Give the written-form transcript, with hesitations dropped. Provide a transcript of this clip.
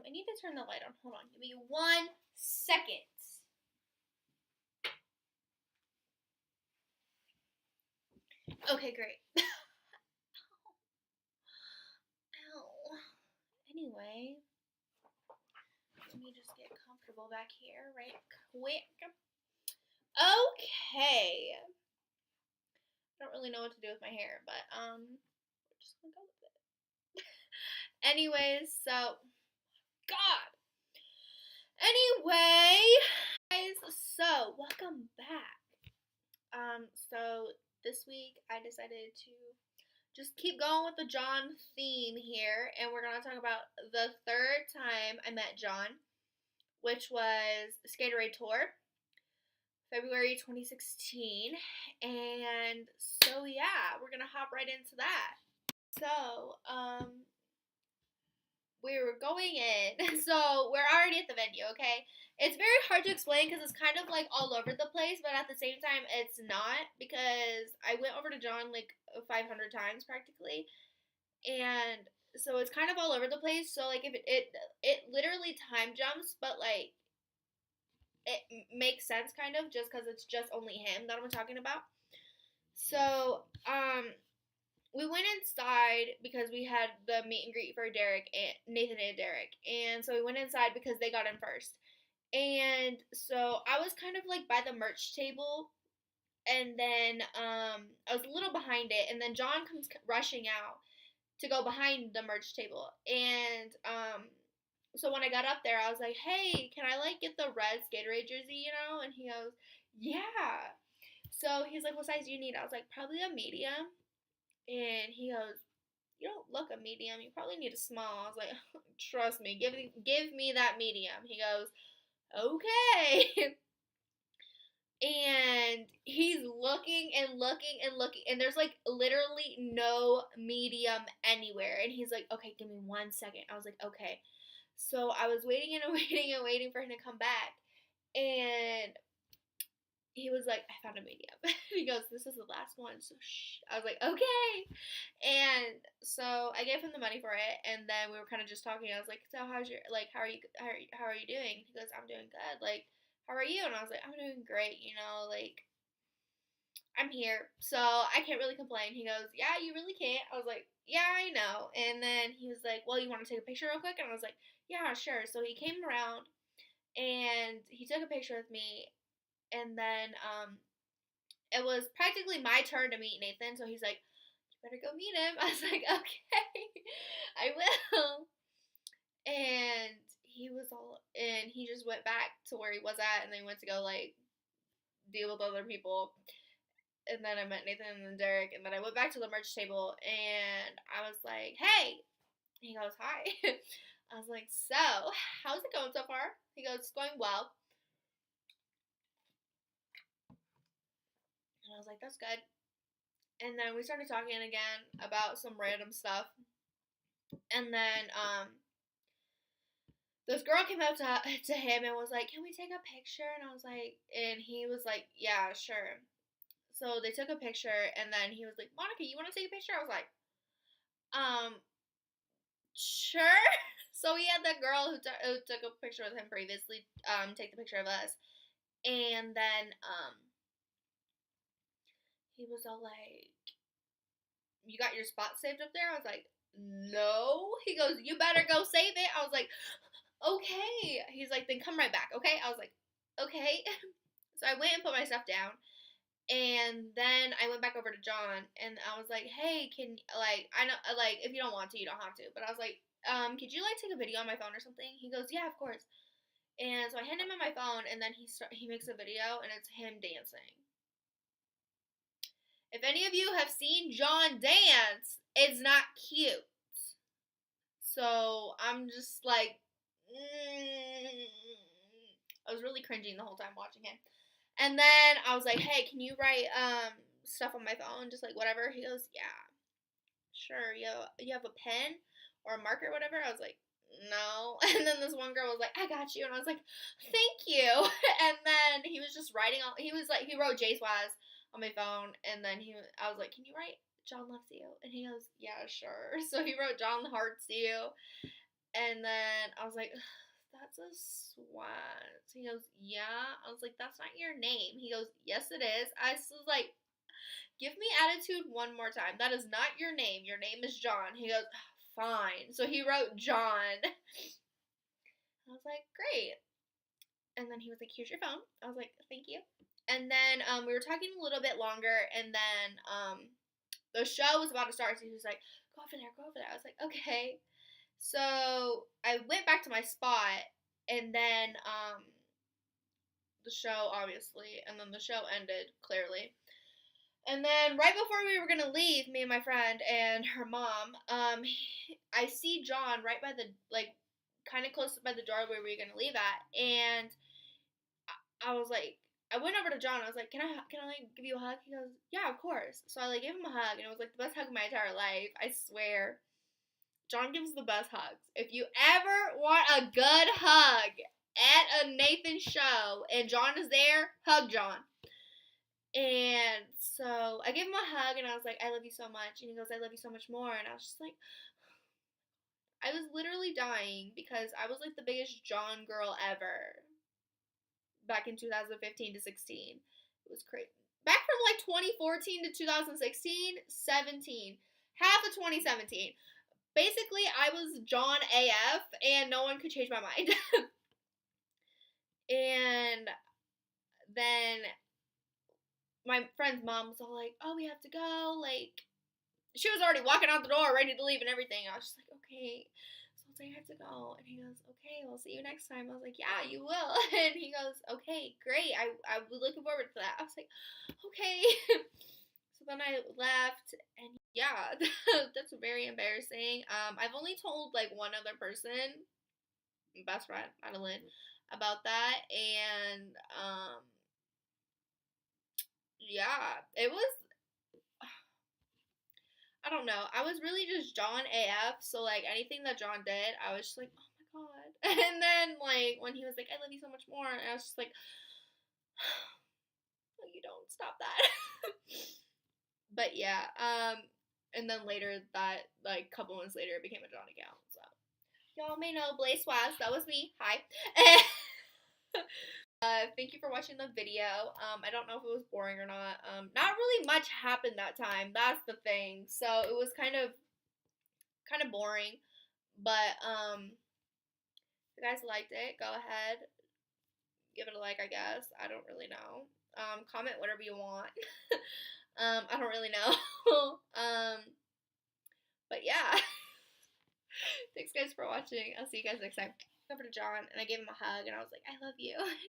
I need to turn the light on. Hold on. Give me 1 second. Okay, great. Ow. Anyway, let me just get comfortable back here right quick. Okay. I don't really know what to do with my hair, but we're just gonna go with it. Anyways, so God. Anyway, guys, so welcome back. So this week I decided to just keep going with the John theme here, and we're gonna talk about the third time I met John, which was Skaterade tour, February 2016, and so yeah, we're gonna hop right into that. So, we were going in, so we're already at the venue, okay? It's very hard to explain because it's kind of like all over the place, but at the same time, it's not because I went over to John like 500 times practically, and so it's kind of all over the place. So like if it literally time jumps, but like it makes sense kind of just because it's just only him that I'm talking about. So we went inside because we had the meet and greet for Derek and Nathan and Derek, and so we went inside because they got in first. And so I was kind of like by the merch table, and then I was a little behind it, and then John comes rushing out to go behind the merch table, and so when I got up there, I was like, "Hey, can I like get the red Skaterade jersey, you know?" And he goes, "Yeah." So he's like, "What size do you need?" I was like, "Probably a medium." And he goes, "You don't look a medium. You probably need a small." I was like, "Trust me, give me that medium." He goes, "Okay." And he's looking and looking and looking, and there's like literally no medium anywhere. And he's like, "Okay, give me 1 second." I was like, "Okay." So I was waiting and waiting and waiting for him to come back, and he was like, "I found a medium." He goes, "This is the last one, so shh." I was like, "Okay." And so I gave him the money for it, and then we were kind of just talking. I was like, "So how's your like? How are you doing?" He goes, "I'm doing good. Like, how are you?" And I was like, "I'm doing great. You know, like I'm here, so I can't really complain." He goes, "Yeah, you really can't." I was like, "Yeah, I know." And then he was like, "Well, you want to take a picture real quick?" And I was like, "Yeah, sure." So he came around and he took a picture with me, and then it was practically my turn to meet Nathan. So he's like, "You better go meet him." I was like, "Okay, I will." And he just went back to where he was at, and then went to go like deal with other people. And then I met Nathan and then Derek, and then I went back to the merch table, and I was like, "Hey." He goes, "Hi." I was like, "So, how's it going so far?" He goes, "It's going well." And I was like, "That's good." And then we started talking again about some random stuff. And then this girl came up to him and was like, "Can we take a picture?" And I was like, and he was like, "Yeah, sure." So they took a picture, and then he was like, "Monica, you want to take a picture?" I was like, sure." So we had the girl who took a picture with him previously take the picture of us, and then he was all like, "You got your spot saved up there?" I was like, "No." He goes, "You better go save it." I was like, "Okay." He's like, "Then come right back, okay?" I was like, "Okay." So I went and put my stuff down, and then I went back over to John, and I was like, "Hey, can like I know like if you don't want to, you don't have to." But I was like, "Could you like take a video on my phone or something?" He goes, "Yeah, of course." And so I hand him my phone, and then he makes a video, and it's him dancing. If any of you have seen John dance, it's not cute. So I'm just like, I was really cringing the whole time watching him. And then I was like, "Hey, can you write stuff on my phone, just like whatever?" He goes, "Yeah, sure. You have a pen or a marker, or whatever?" I was like, "No." And then this one girl was like, "I got you," and I was like, "Thank you." And then he was just writing all. He was like, he wrote Swazz on my phone, and then I was like, "Can you write John loves you?" And he goes, "Yeah, sure." So he wrote John hearts you, And then I was like, that's a Swazz. He goes, yeah. I was like, that's not your name. He goes, yes, it is. I was like, give me attitude one more time. That is not your name. Your name is John. He goes, fine. So he wrote John. I was like, great. And then he was like, here's your phone. I was like, thank you. And then we were talking a little bit longer, and then the show was about to start, so he was like, go over there, go over there. I was like, okay. So I went back to my spot, and then the show, obviously, and then the show ended, clearly. And then right before we were gonna leave, me and my friend and her mom, I see John right by the, like, kind of close by the door where we were gonna leave at, and I was like, I went over to John. I was like, can I like give you a hug? He goes, yeah, of course. So I like gave him a hug, and it was like the best hug of my entire life. I swear. John gives the best hugs. If you ever want a good hug at a Nathan show and John is there, hug John. And so I gave him a hug, and I was like, I love you so much. And he goes, I love you so much more. And I was just like, I was literally dying because I was like the biggest John girl ever back in 2015 to 16. It was crazy. Back from like 2014 to 2016, 17. Half of 2017. Basically, I was John AF, and no one could change my mind. And then my friend's mom was all like, oh, we have to go. Like, she was already walking out the door, ready to leave and everything. I was just like, okay. So I was like, I have to go. And he goes, okay, we'll see you next time. I was like, yeah, you will. And he goes, okay, great. I was looking forward to that. I was like, okay. So then I left, and yeah, that's very embarrassing. I've only told like one other person, my best friend, Madeline, about that, and yeah, it was, I don't know, I was really just John AF, so like anything that John did, I was just like, oh my god. And then like when he was like, I love you so much more, and I was just like, no, you don't, stop that. But yeah, and then later that, like, couple months later, it became a John account, so. Y'all may know Blaze Swazz, that was me, hi. Thank you for watching the video. I don't know if it was boring or not. Not really much happened that time, that's the thing, so it was kind of boring, but, if you guys liked it, go ahead, give it a like, I guess, I don't really know. Comment whatever you want. I don't really know. But yeah. Thanks guys for watching. I'll see you guys next time. Over to John, and I gave him a hug, and I was like, I love you.